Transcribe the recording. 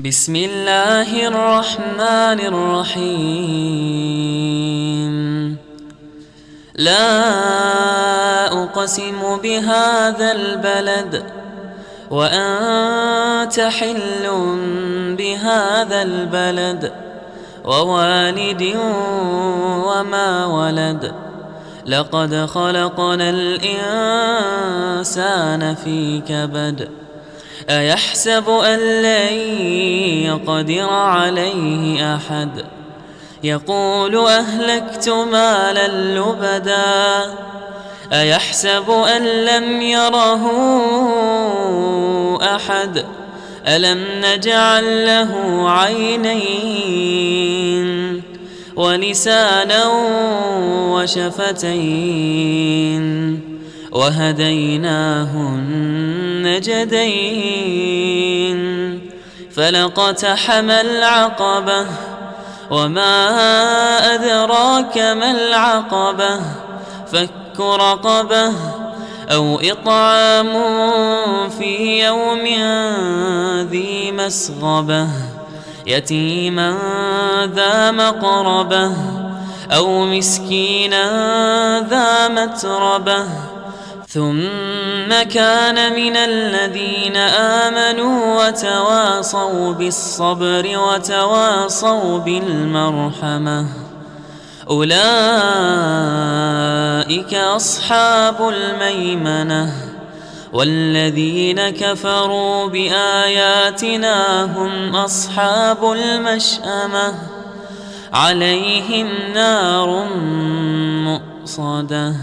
بسم الله الرحمن الرحيم. لا أقسم بهذا البلد وأنت حل بهذا البلد ووالد وما ولد. لقد خلقنا الإنسان في كبد. أيحسب أن لن يقدر عليه أحد. يقول أهلكت مالا لبدا. أيحسب أن لم يره أحد. ألم نجعل له عينين ولسانا وشفتين وهديناه النجدين. فلاقتحم العقبة وما أدراك ما العقبة. فك رقبة أو إطعام في يوم ذي مسغبة يتيما ذا مقربة أو مسكينا ذا متربة. ثم كان من الذين آمنوا وتواصوا بالصبر وتواصوا بالمرحمة. أولئك أصحاب الميمنة. والذين كفروا بآياتنا هم أصحاب المشأمة. عليهم نار مؤصدة.